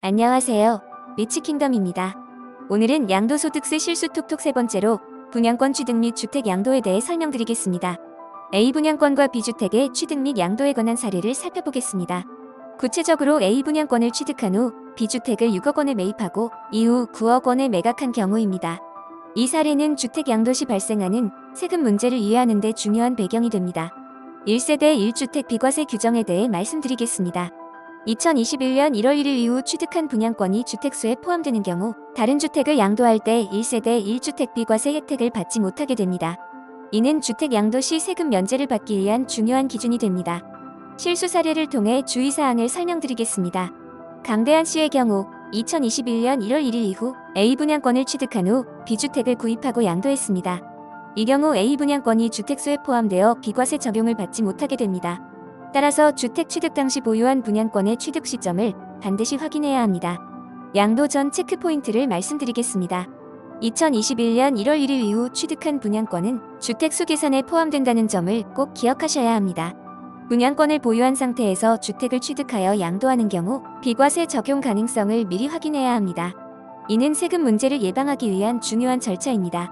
안녕하세요. 리치킹덤입니다. 오늘은 양도소득세 실수 톡톡 세 번째로 분양권 취득 및 주택 양도에 대해 설명드리겠습니다. A 분양권과 B주택의 취득 및 양도에 관한 사례를 살펴보겠습니다. 구체적으로 A 분양권을 취득한 후 B주택을 6억 원에 매입하고 이후 9억 원에 매각한 경우입니다. 이 사례는 주택 양도 시 발생하는 세금 문제를 이해하는 데 중요한 배경이 됩니다. 1세대 1주택 비과세 규정에 대해 말씀드리겠습니다. 2021년 1월 1일 이후 취득한 분양권이 주택수에 포함되는 경우 다른 주택을 양도할 때 1세대 1주택 비과세 혜택을 받지 못하게 됩니다. 이는 주택 양도 시 세금 면제를 받기 위한 중요한 기준이 됩니다. 실수 사례를 통해 주의사항을 설명드리겠습니다. 강대한 씨의 경우 2021년 1월 1일 이후 A 분양권을 취득한 후 B주택을 구입하고 양도했습니다. 이 경우 A 분양권이 주택수에 포함되어 비과세 적용을 받지 못하게 됩니다. 따라서 주택 취득 당시 보유한 분양권의 취득 시점을 반드시 확인해야 합니다. 양도 전 체크 포인트를 말씀드리겠습니다. 2021년 1월 1일 이후 취득한 분양권은 주택수 계산에 포함된다는 점을 꼭 기억하셔야 합니다. 분양권을 보유한 상태에서 주택을 취득하여 양도하는 경우 비과세 적용 가능성을 미리 확인해야 합니다. 이는 세금 문제를 예방하기 위한 중요한 절차입니다.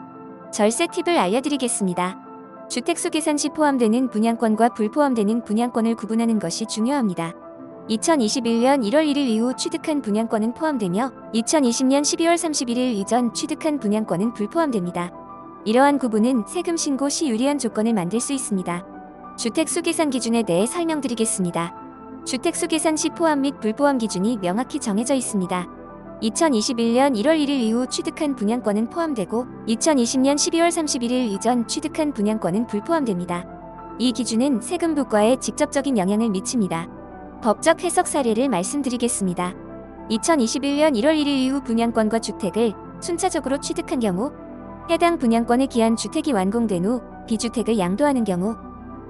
절세 팁을 알려드리겠습니다. 주택수 계산 시 포함되는 분양권과 불포함되는 분양권을 구분하는 것이 중요합니다. 2021년 1월 1일 이후 취득한 분양권은 포함되며 2020년 12월 31일 이전 취득한 분양권은 불포함됩니다. 이러한 구분은 세금 신고 시 유리한 조건을 만들 수 있습니다. 주택수 계산 기준에 대해 설명드리겠습니다. 주택수 계산 시 포함 및 불포함 기준이 명확히 정해져 있습니다. 2021년 1월 1일 이후 취득한 분양권은 포함되고 2020년 12월 31일 이전 취득한 분양권은 불포함됩니다. 이 기준은 세금 부과에 직접적인 영향을 미칩니다. 법적 해석 사례를 말씀드리겠습니다. 2021년 1월 1일 이후 분양권과 주택을 순차적으로 취득한 경우 해당 분양권에 기한 주택이 완공된 후 B주택을 양도하는 경우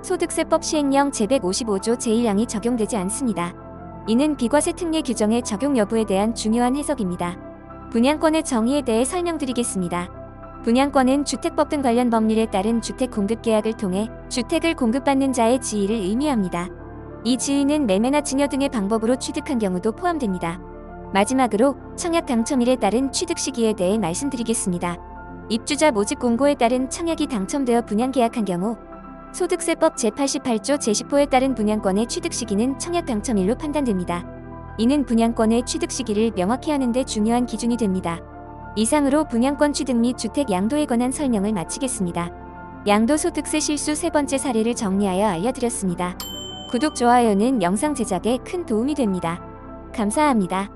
소득세법 시행령 제155조 제1항이 적용되지 않습니다. 이는 비과세 특례 규정의 적용 여부에 대한 중요한 해석입니다. 분양권의 정의에 대해 설명드리겠습니다. 분양권은 주택법 등 관련 법률에 따른 주택 공급 계약을 통해 주택을 공급받는 자의 지위를 의미합니다. 이 지위는 매매나 증여 등의 방법으로 취득한 경우도 포함됩니다. 마지막으로 청약 당첨일에 따른 취득 시기에 대해 말씀드리겠습니다. 입주자 모집 공고에 따른 청약이 당첨되어 분양 계약한 경우 소득세법 제88조 제10호에 따른 분양권의 취득 시기는 청약 당첨일로 판단됩니다. 이는 분양권의 취득 시기를 명확히 하는 데 중요한 기준이 됩니다. 이상으로 분양권 취득 및 주택 양도에 관한 설명을 마치겠습니다. 양도소득세 실수 세 번째 사례를 정리하여 알려드렸습니다. 구독, 좋아요는 영상 제작에 큰 도움이 됩니다. 감사합니다.